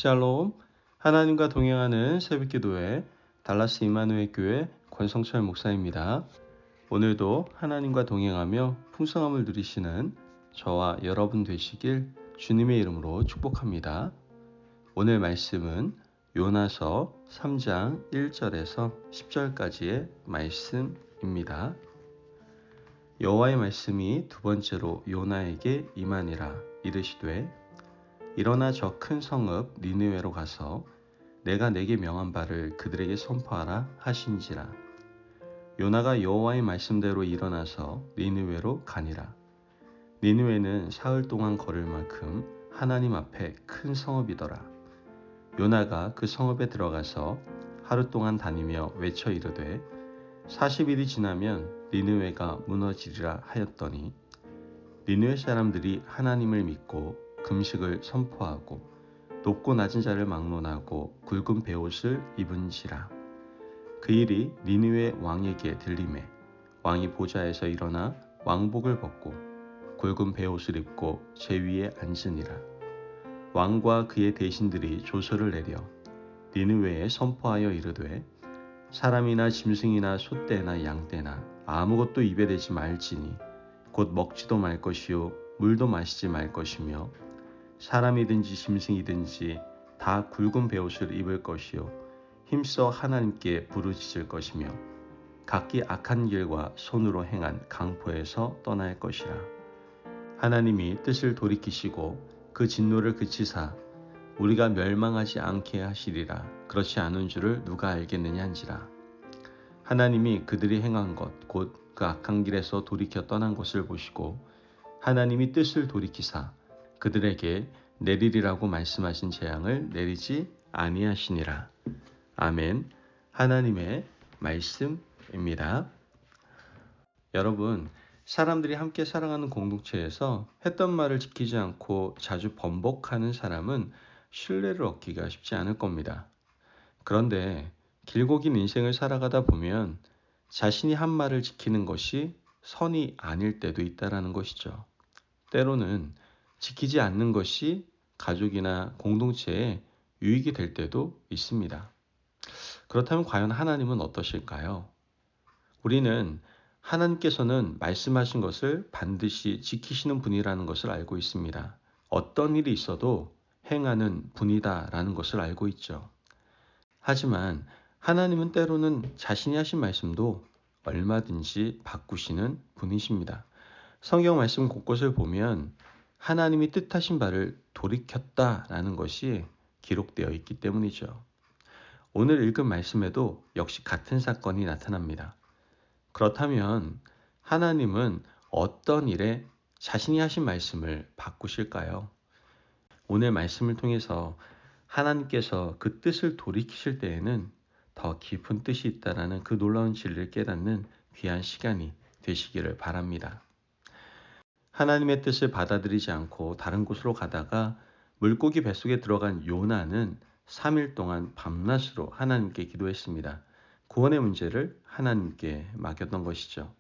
샬롬, 하나님과 동행하는 새벽기도회 달라스 이마누엘 교회 권성철 목사입니다. 오늘도 하나님과 동행하며 풍성함을 누리시는 저와 여러분 되시길 주님의 이름으로 축복합니다. 오늘 말씀은 요나서 3장 1절에서 10절까지의 말씀입니다. 여호와의 말씀이 두 번째로 요나에게 임하니라. 이르시되 일어나 저 큰 성읍 니느웨로 가서 내가 내게 명한 바를 그들에게 선포하라 하신지라. 요나가 여호와의 말씀대로 일어나서 니느웨로 가니라. 니느웨는 사흘 동안 걸을 만큼 하나님 앞에 큰 성읍이더라. 요나가 그 성읍에 들어가서 하루 동안 다니며 외쳐 이르되 40일이 지나면 니느웨가 무너지리라 하였더니 니느웨 사람들이 하나님을 믿고 금식을 선포하고 높고 낮은 자를 막론하고 굵은 베옷을 입은지라. 그 일이 니느웨 왕에게 들리매 왕이 보좌에서 일어나 왕복을 벗고 굵은 베옷을 입고 제 위에 앉으니라. 왕과 그의 대신들이 조서를 내려 니느웨에 선포하여 이르되 사람이나 짐승이나 소떼나 양떼나 아무것도 입에 대지 말지니 곧 먹지도 말 것이요 물도 마시지 말 것이며 사람이든지 짐승이든지 다 굵은 베옷을 입을 것이요 힘써 하나님께 부르짖을 것이며 각기 악한 길과 손으로 행한 강포에서 떠날 것이라. 하나님이 뜻을 돌이키시고 그 진노를 그치사 우리가 멸망하지 않게 하시리라. 그렇지 않은 줄을 누가 알겠느냐 한지라. 하나님이 그들이 행한 것 곧 그 악한 길에서 돌이켜 떠난 것을 보시고 하나님이 뜻을 돌이키사 그들에게 내리리라고 말씀하신 재앙을 내리지 아니하시니라. 아멘. 하나님의 말씀입니다. 여러분, 사람들이 함께 살아가는 공동체에서 했던 말을 지키지 않고 자주 번복하는 사람은 신뢰를 얻기가 쉽지 않을 겁니다. 그런데 길고 긴 인생을 살아가다 보면 자신이 한 말을 지키는 것이 선이 아닐 때도 있다라는 것이죠. 때로는 지키지 않는 것이 가족이나 공동체에 유익이 될 때도 있습니다. 그렇다면 과연 하나님은 어떠실까요? 우리는 하나님께서는 말씀하신 것을 반드시 지키시는 분이라는 것을 알고 있습니다. 어떤 일이 있어도 행하는 분이다라는 것을 알고 있죠. 하지만 하나님은 때로는 자신이 하신 말씀도 얼마든지 바꾸시는 분이십니다. 성경 말씀 곳곳을 보면 하나님이 뜻하신 바를 돌이켰다라는 것이 기록되어 있기 때문이죠. 오늘 읽은 말씀에도 역시 같은 사건이 나타납니다. 그렇다면 하나님은 어떤 일에 자신이 하신 말씀을 바꾸실까요? 오늘 말씀을 통해서 하나님께서 그 뜻을 돌이키실 때에는 더 깊은 뜻이 있다라는 그 놀라운 진리를 깨닫는 귀한 시간이 되시기를 바랍니다. 하나님의 뜻을 받아들이지 않고 다른 곳으로 가다가 물고기 뱃속에 들어간 요나는 3일 동안 밤낮으로 하나님께 기도했습니다. 구원의 문제를 하나님께 맡겼던 것이죠.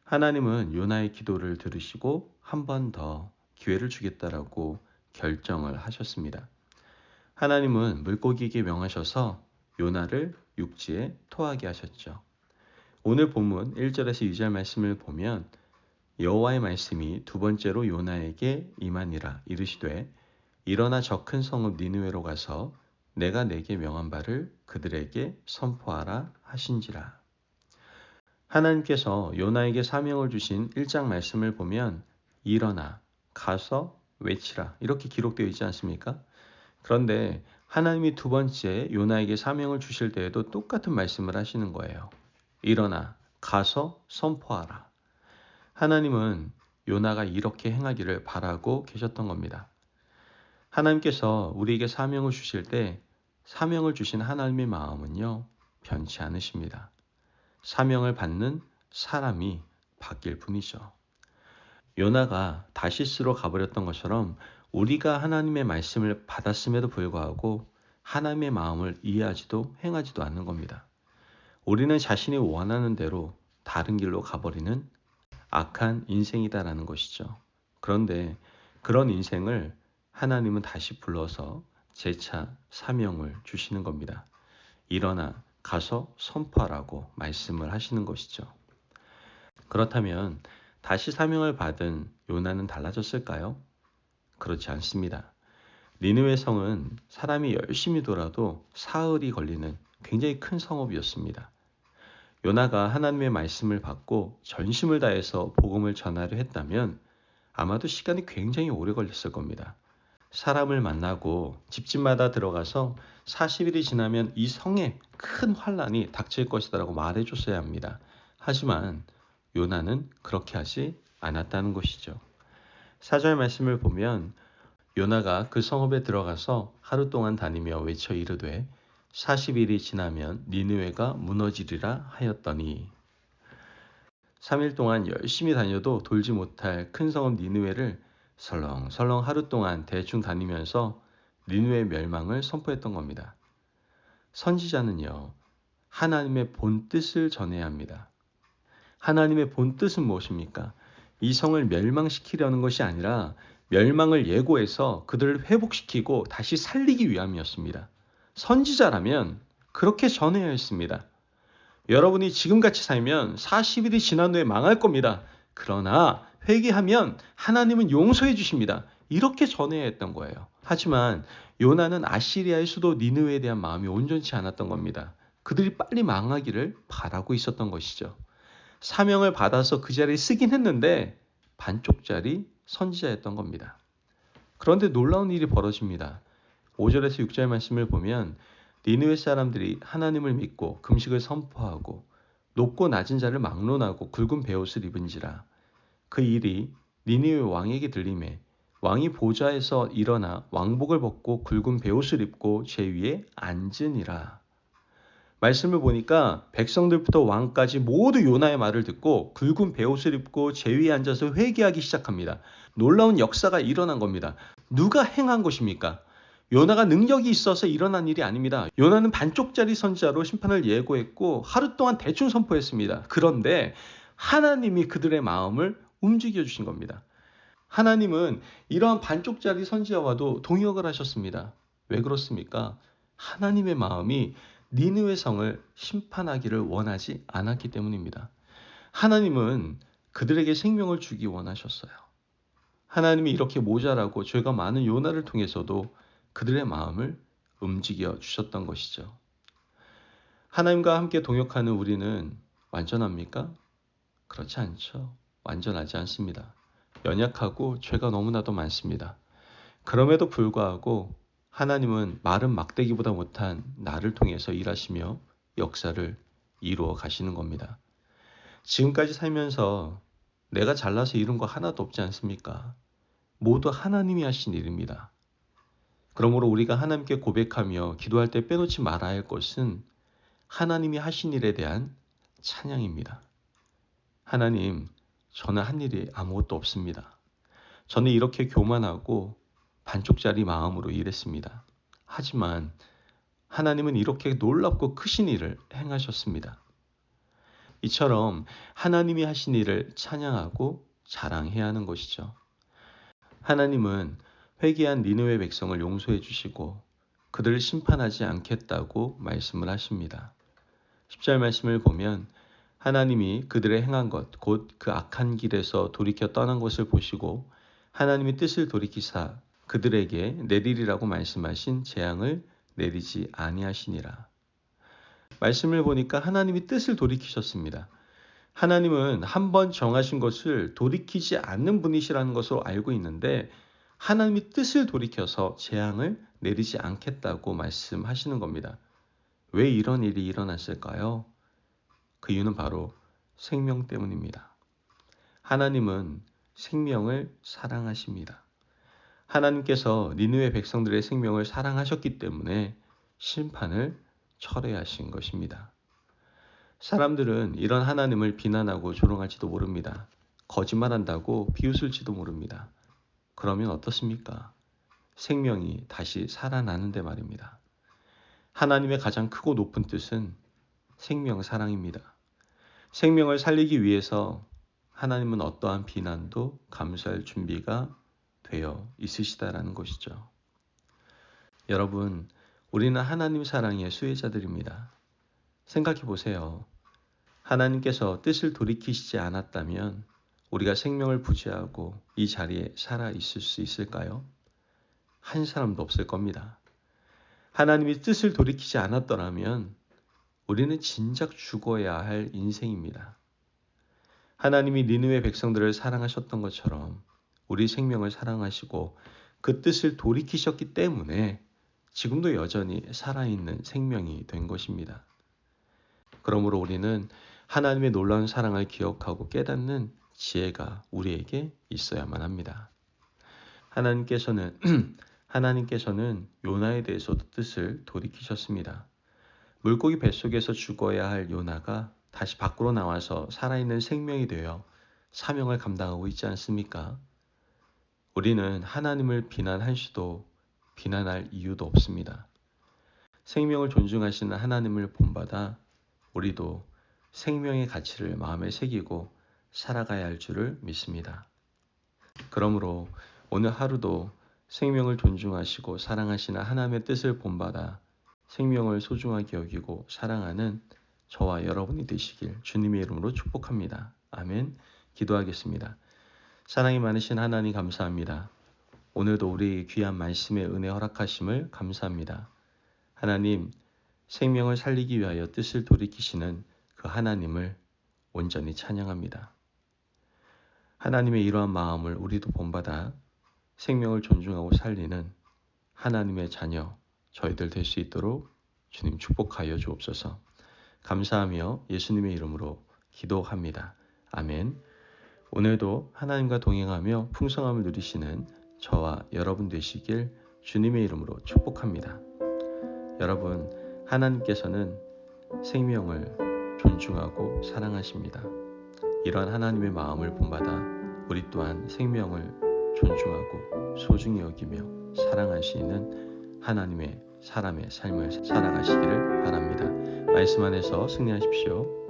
하나님은 요나의 기도를 들으시고 한 번 더 기회를 주겠다라고 결정을 하셨습니다. 하나님은 물고기에게 명하셔서 요나를 육지에 토하게 하셨죠. 오늘 본문 1절에서 2절 말씀을 보면 여호와의 말씀이 두 번째로 요나에게 임하니라. 이르시되 일어나 저 큰 성읍 니느웨로 가서 내가 내게 명한 바를 그들에게 선포하라 하신지라. 하나님께서 요나에게 사명을 주신 1장 말씀을 보면 일어나 가서 외치라 이렇게 기록되어 있지 않습니까? 그런데 하나님이 두 번째 요나에게 사명을 주실 때에도 똑같은 말씀을 하시는 거예요. 일어나 가서 선포하라. 하나님은 요나가 이렇게 행하기를 바라고 계셨던 겁니다. 하나님께서 우리에게 사명을 주실 때 사명을 주신 하나님의 마음은요, 변치 않으십니다. 사명을 받는 사람이 바뀔 뿐이죠. 요나가 다시스로 가버렸던 것처럼 우리가 하나님의 말씀을 받았음에도 불구하고 하나님의 마음을 이해하지도 행하지도 않는 겁니다. 우리는 자신이 원하는 대로 다른 길로 가버리는 악한 인생이다라는 것이죠. 그런데 그런 인생을 하나님은 다시 불러서 재차 사명을 주시는 겁니다. 일어나 가서 선포하라고 말씀을 하시는 것이죠. 그렇다면 다시 사명을 받은 요나는 달라졌을까요? 그렇지 않습니다. 니느웨 성은 사람이 열심히 돌아도 사흘이 걸리는 굉장히 큰 성읍이었습니다. 요나가 하나님의 말씀을 받고 전심을 다해서 복음을 전하려 했다면 아마도 시간이 굉장히 오래 걸렸을 겁니다. 사람을 만나고 집집마다 들어가서 40일이 지나면 이 성에 큰 환란이 닥칠 것이다라고 말해줬어야 합니다. 하지만 요나는 그렇게 하지 않았다는 것이죠. 4절 말씀을 보면 요나가 그 성읍에 들어가서 하루 동안 다니며 외쳐 이르되 40일이 지나면 니느웨가 무너지리라 하였더니 3일 동안 열심히 다녀도 돌지 못할 큰 성읍 니느웨를 설렁설렁 하루 동안 대충 다니면서 니느웨 멸망을 선포했던 겁니다. 선지자는요, 하나님의 본뜻을 전해야 합니다. 하나님의 본뜻은 무엇입니까? 이 성을 멸망시키려는 것이 아니라 멸망을 예고해서 그들을 회복시키고 다시 살리기 위함이었습니다. 선지자라면 그렇게 전해야 했습니다. 여러분이 지금같이 살면 40일이 지난 후에 망할 겁니다. 그러나 회개하면 하나님은 용서해 주십니다. 이렇게 전해야 했던 거예요. 하지만 요나는 아시리아의 수도 니느웨에 대한 마음이 온전치 않았던 겁니다. 그들이 빨리 망하기를 바라고 있었던 것이죠. 사명을 받아서 그 자리에 쓰긴 했는데 반쪽짜리 선지자였던 겁니다. 그런데 놀라운 일이 벌어집니다. 5절에서 6절 말씀을 보면 니느웨 사람들이 하나님을 믿고 금식을 선포하고 높고 낮은 자를 막론하고 굵은 베옷을 입은지라. 그 일이 니느웨 왕에게 들리매 왕이 보좌에서 일어나 왕복을 벗고 굵은 베옷을 입고 제 위에 앉으니라. 말씀을 보니까 백성들부터 왕까지 모두 요나의 말을 듣고 굵은 베옷을 입고 제 위에 앉아서 회개하기 시작합니다. 놀라운 역사가 일어난 겁니다. 누가 행한 것입니까? 요나가 능력이 있어서 일어난 일이 아닙니다. 요나는 반쪽짜리 선지자로 심판을 예고했고 하루 동안 대충 선포했습니다. 그런데 하나님이 그들의 마음을 움직여 주신 겁니다. 하나님은 이러한 반쪽짜리 선지자와도 동역을 하셨습니다. 왜 그렇습니까? 하나님의 마음이 니느웨 성을 심판하기를 원하지 않았기 때문입니다. 하나님은 그들에게 생명을 주기 원하셨어요. 하나님이 이렇게 모자라고 죄가 많은 요나를 통해서도 그들의 마음을 움직여 주셨던 것이죠. 하나님과 함께 동역하는 우리는 완전합니까? 그렇지 않죠. 완전하지 않습니다. 연약하고 죄가 너무나도 많습니다. 그럼에도 불구하고 하나님은 마른 막대기보다 못한 나를 통해서 일하시며 역사를 이루어 가시는 겁니다. 지금까지 살면서 내가 잘나서 이룬 거 하나도 없지 않습니까? 모두 하나님이 하신 일입니다. 그러므로 우리가 하나님께 고백하며 기도할 때 빼놓지 말아야 할 것은 하나님이 하신 일에 대한 찬양입니다. 하나님, 저는 한 일이 아무것도 없습니다. 저는 이렇게 교만하고 반쪽짜리 마음으로 일했습니다. 하지만 하나님은 이렇게 놀랍고 크신 일을 행하셨습니다. 이처럼 하나님이 하신 일을 찬양하고 자랑해야 하는 것이죠. 하나님은 회개한 니느웨 백성을 용서해 주시고 그들을 심판하지 않겠다고 말씀을 하십니다. 10절 말씀을 보면 하나님이 그들의 행한 것, 곧 그 악한 길에서 돌이켜 떠난 것을 보시고 하나님의 뜻을 돌이키사 그들에게 내리리라고 말씀하신 재앙을 내리지 아니하시니라. 말씀을 보니까 하나님이 뜻을 돌이키셨습니다. 하나님은 한번 정하신 것을 돌이키지 않는 분이시라는 것으로 알고 있는데 하나님이 뜻을 돌이켜서 재앙을 내리지 않겠다고 말씀하시는 겁니다. 왜 이런 일이 일어났을까요? 그 이유는 바로 생명 때문입니다. 하나님은 생명을 사랑하십니다. 하나님께서 니느웨 백성들의 생명을 사랑하셨기 때문에 심판을 철회하신 것입니다. 사람들은 이런 하나님을 비난하고 조롱할지도 모릅니다. 거짓말한다고 비웃을지도 모릅니다. 그러면 어떻습니까? 생명이 다시 살아나는데 말입니다. 하나님의 가장 크고 높은 뜻은 생명 사랑입니다. 생명을 살리기 위해서 하나님은 어떠한 비난도 감수할 준비가 되어 있으시다라는 것이죠. 여러분, 우리는 하나님 사랑의 수혜자들입니다. 생각해 보세요. 하나님께서 뜻을 돌이키시지 않았다면 우리가 생명을 부지하고 이 자리에 살아 있을 수 있을까요? 한 사람도 없을 겁니다. 하나님이 뜻을 돌이키지 않았더라면 우리는 진작 죽어야 할 인생입니다. 하나님이 니느웨 백성들을 사랑하셨던 것처럼 우리 생명을 사랑하시고 그 뜻을 돌이키셨기 때문에 지금도 여전히 살아있는 생명이 된 것입니다. 그러므로 우리는 하나님의 놀라운 사랑을 기억하고 깨닫는 지혜가 우리에게 있어야만 합니다. 하나님께서는 요나에 대해서도 뜻을 돌이키셨습니다. 물고기 뱃속에서 죽어야 할 요나가 다시 밖으로 나와서 살아있는 생명이 되어 사명을 감당하고 있지 않습니까? 우리는 하나님을 비난할 수도 비난할 이유도 없습니다. 생명을 존중하시는 하나님을 본받아 우리도 생명의 가치를 마음에 새기고 살아가야 할 줄을 믿습니다. 그러므로 오늘 하루도 생명을 존중하시고 사랑하시는 하나님의 뜻을 본받아 생명을 소중하게 여기고 사랑하는 저와 여러분이 되시길 주님의 이름으로 축복합니다. 아멘. 기도하겠습니다. 사랑이 많으신 하나님 감사합니다. 오늘도 우리 귀한 말씀의 은혜 허락하심을 감사합니다. 하나님, 생명을 살리기 위하여 뜻을 돌이키시는 그 하나님을 온전히 찬양합니다. 하나님의 이러한 마음을 우리도 본받아 생명을 존중하고 살리는 하나님의 자녀, 저희들 될 수 있도록 주님 축복하여 주옵소서. 감사하며 예수님의 이름으로 기도합니다. 아멘. 오늘도 하나님과 동행하며 풍성함을 누리시는 저와 여러분 되시길 주님의 이름으로 축복합니다. 여러분, 하나님께서는 생명을 존중하고 사랑하십니다. 이러한 하나님의 마음을 본받아 우리 또한 생명을 존중하고 소중히 여기며 사랑할 수 있는 하나님의 사람의 삶을 살아가시기를 바랍니다. 말씀 안에서 승리하십시오.